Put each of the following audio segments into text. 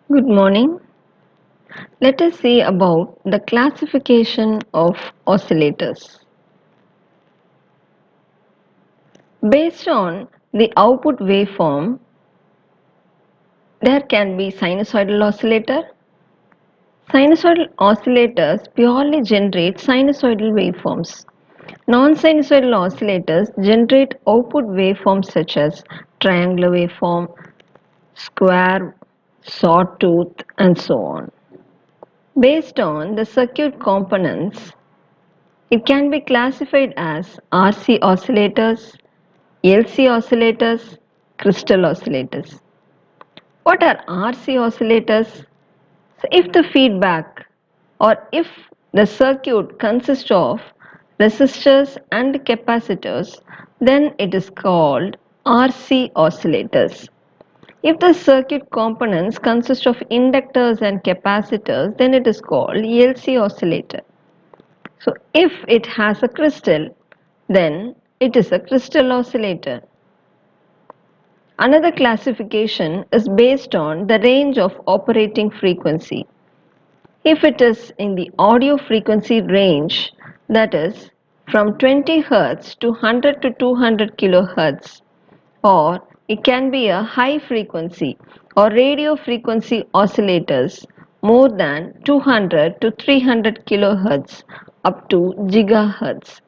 Good morning. Let us see about the classification of oscillators. Based on the output waveform, there can be sinusoidal oscillator. Sinusoidal oscillators purely generate sinusoidal waveforms. Non-sinusoidal oscillators generate output waveforms such as triangular waveform, square, sawtooth, and so on. Based on the circuit components, it can be classified as RC oscillators, LC oscillators, crystal oscillators. What are RC oscillators? So if the feedback or if the circuit consists of resistors and capacitors, then it is called RC oscillators. If the circuit components consist of inductors and capacitors, then it is called LC oscillator. So if it has a crystal, then it is a crystal oscillator. Another classification is based on the range of operating frequency. If it is in the audio frequency range, that is from 20 Hz to 100 to 200 kHz, or it can be a high frequency or radio frequency oscillators more than 200 to 300 kHz up to gigahertz.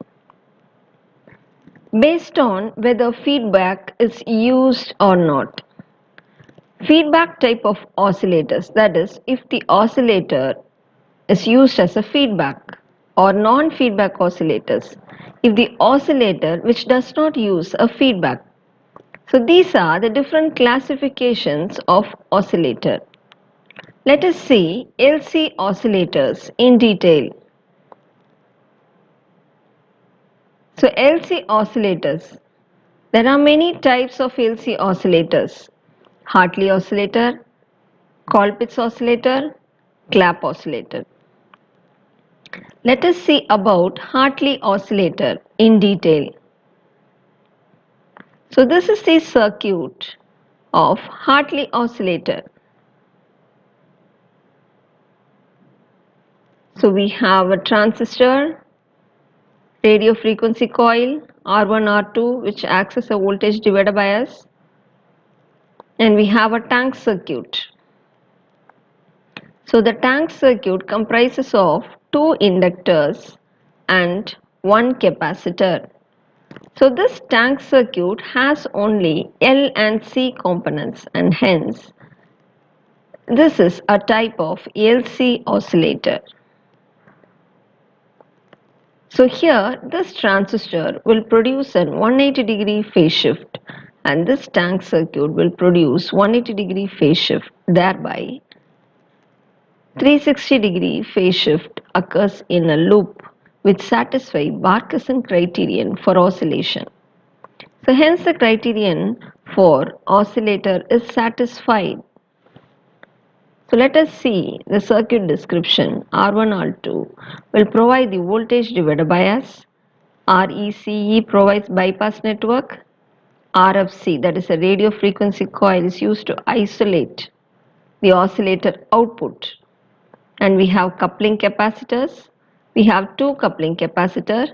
Based on whether feedback is used or not. Feedback type of oscillators, that is, if the oscillator is used as a feedback, or non-feedback oscillators, if the oscillator which does not use a feedback. So these are the different classifications of oscillator. Let us see LC oscillators in detail. So LC oscillators. There are many types of LC oscillators. Hartley oscillator, Colpitts oscillator, Clap oscillator. Let us see about Hartley oscillator in detail. So this is the circuit of Hartley oscillator. So we have a transistor, radio frequency coil, R1, R2, which acts as a voltage divider bias, and we have a tank circuit. So the tank circuit comprises of two inductors and one capacitor. So this tank circuit has only L and C components, and hence this is a type of LC oscillator. So here this transistor will produce a 180-degree phase shift, and this tank circuit will produce 180-degree phase shift. Thereby 360-degree phase shift occurs in a loop which satisfies Barkhasan criterion for oscillation. So hence the criterion for oscillator is satisfied. So let us see the circuit description. R1, R2 will provide the voltage divider bias. RECE provides bypass network. RFC, that is a radio frequency coil, is used to isolate the oscillator output. And we have coupling capacitors. We have two coupling capacitor.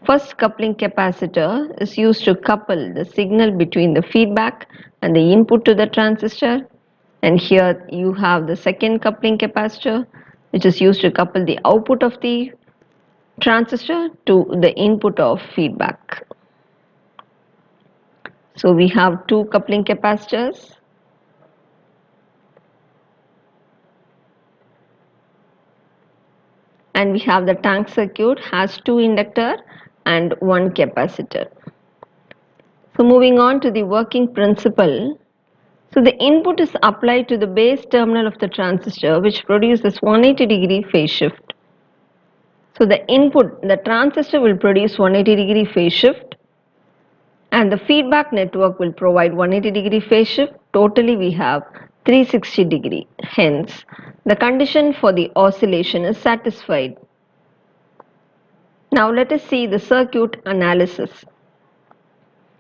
First coupling capacitor is used to couple the signal between the feedback and the input to the transistor. And here you have the second coupling capacitor, which is used to couple the output of the transistor to the input of feedback. So we have two coupling capacitors. And we have the tank circuit has two inductor and one capacitor. So moving on to the working principle. So the input is applied to the base terminal of the transistor, which produces 180-degree phase shift. So the input, the transistor will produce 180-degree phase shift, and the feedback network will provide 180-degree phase shift. Totally we have 360-degree. Hence, the condition for the oscillation is satisfied. Now let us see the circuit analysis.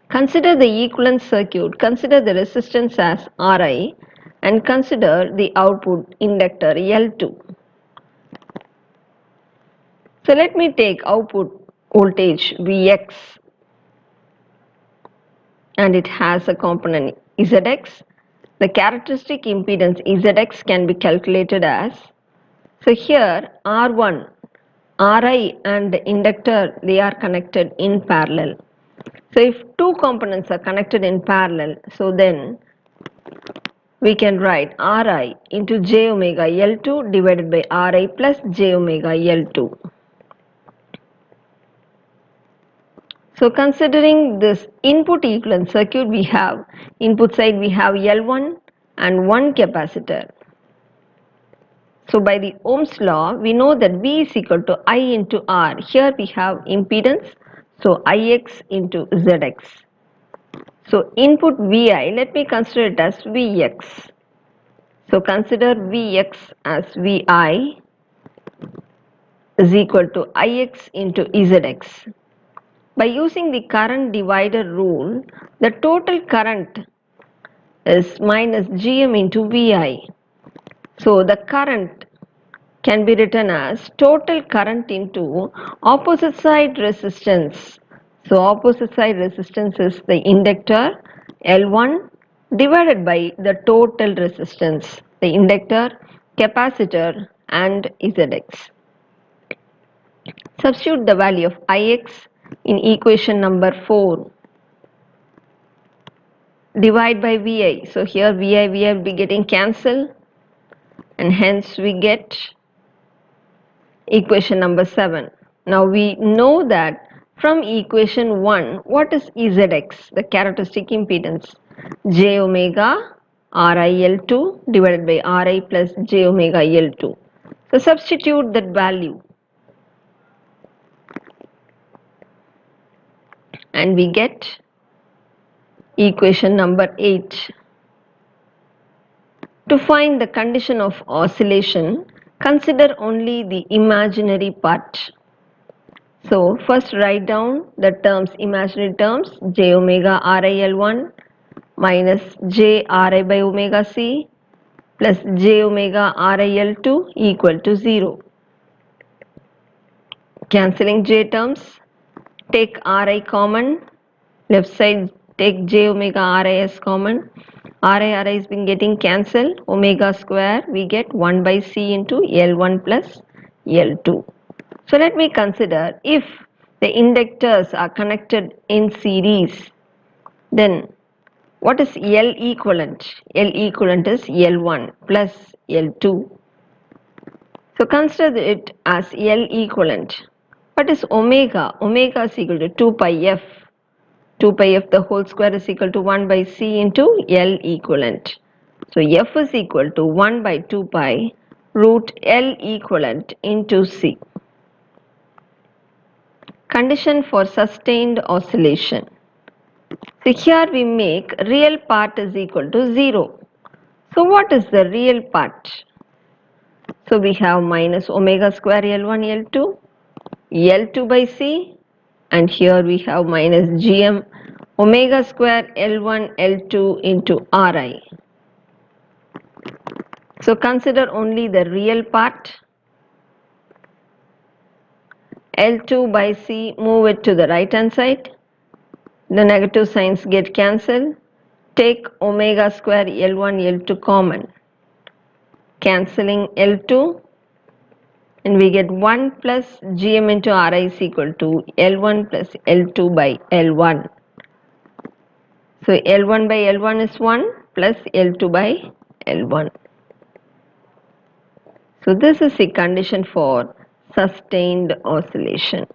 Consider the equivalent circuit. Consider the resistance as Ri and consider the output inductor L2. So let me take output voltage Vx and it has a component Zx. The characteristic impedance Zx can be calculated as, so here R1, Ri and the inductor, they are connected in parallel. So if two components are connected in parallel, so then we can write Ri into j omega L2 divided by Ri plus j omega L2. So considering this input equivalent circuit, we have input side we have L1 and one capacitor. So by the Ohm's law, we know that V is equal to I into R. Here we have impedance, so Ix into Zx. So input Vi, let me consider it as Vx. So consider Vx as Vi is equal to Ix into Zx. By using the current divider rule, the total current is minus Gm into Vi. So the current can be written as total current into opposite side resistance. So opposite side resistance is the inductor L1 divided by the total resistance, the inductor, capacitor and Zx. Substitute the value of Ix in equation number 4. Divide by Vi. So here Vi will be getting cancelled and hence we get equation number 7. Now we know that from equation 1, what is Zx, the characteristic impedance? J omega RIL2 divided by Ri plus j omega L2. So substitute that value and we get equation number 8. To find the condition of oscillation, consider only the imaginary part. So first write down the terms, imaginary terms, j omega RIL1 minus j Ri by omega c plus j omega RIL2 equal to 0. Cancelling j terms, take Ri common, left side take j omega Ris common. Ri is been getting cancelled, omega square we get 1 by c into L1 plus L2. So let me consider if the inductors are connected in series, then what is L equivalent? L equivalent is L1 plus L2. So consider it as L equivalent. What is omega? Omega is equal to 2 pi f. 2 pi f the whole square is equal to 1 by c into L equivalent. So f is equal to 1 by 2 pi root L equivalent into c. Condition for sustained oscillation. So here we make real part is equal to 0. So what is the real part? So we have minus omega square L1 L2, L2 by C, and here we have minus Gm omega square L1 L2 into Ri. So consider only the real part. L2 by C, move it to the right hand side. The negative signs get cancelled. Take omega square L1 L2 common. Cancelling L2 and we get 1 plus Gm into Ri is equal to L1 plus L2 by L1. So L1 by L1 is 1 plus L2 by L1. So this is the condition for sustained oscillation.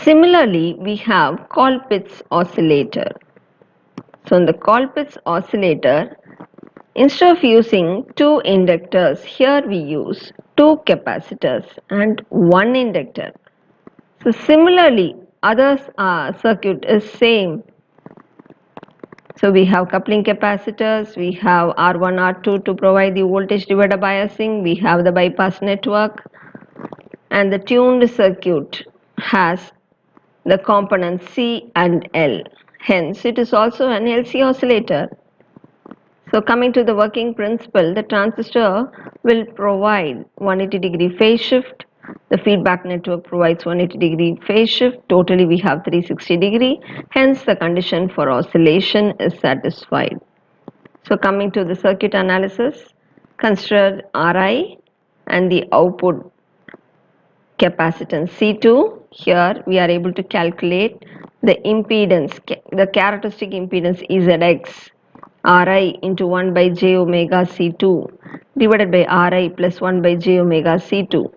Similarly, we have Colpitz's oscillator. So in the Colpitz's oscillator, instead of using two inductors, here we use two capacitors and one inductor. So similarly, other circuit is same. So we have coupling capacitors, we have R1, R2 to provide the voltage divider biasing, we have the bypass network, and the tuned circuit has the components C and L. Hence, it is also an LC oscillator. So coming to the working principle, the transistor will provide 180-degree phase shift. The feedback network provides 180-degree phase shift. Totally we have 360-degree. Hence the condition for oscillation is satisfied. So coming to the circuit analysis, consider Ri and the output capacitance C2. Here we are able to calculate the impedance, the characteristic impedance ZX Ri into 1 by j omega C2 divided by Ri plus 1 by j omega C2.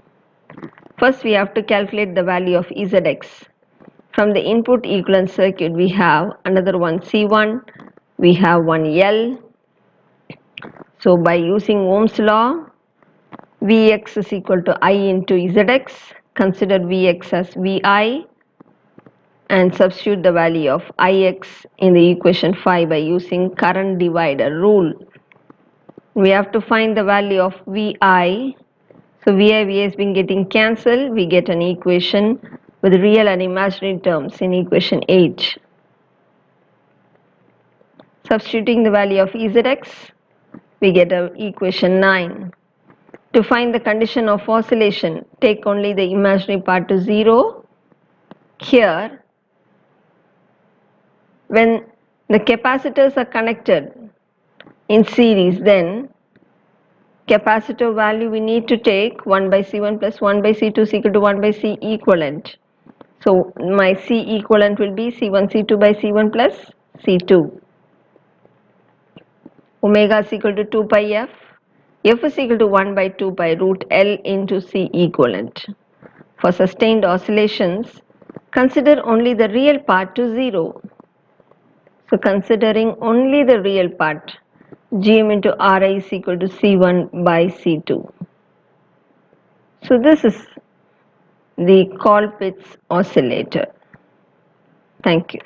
First we have to calculate the value of ZX. From the input equivalent circuit we have another one C1, we have one L. So by using Ohm's law, Vx is equal to I into Zx. Consider Vx as Vi and substitute the value of Ix in the equation 5 by using current divider rule. We have to find the value of Vi. So Vi has been getting cancelled. We get an equation with real and imaginary terms in equation 8. Substituting the value of Zx, we get an equation 9. To find the condition of oscillation, take only the imaginary part to 0. Here, when the capacitors are connected in series, then capacitor value we need to take 1 by C1 plus 1 by C2 is equal to 1 by C equivalent. So my C equivalent will be C1 C2 by C1 plus C2. Omega is equal to 2 pi F. F is equal to 1 by 2 pi root L into C equivalent. For sustained oscillations, consider only the real part to 0. So considering only the real part, Gm into Ri is equal to C1 by C2. So this is the Colpitz's oscillator. Thank you.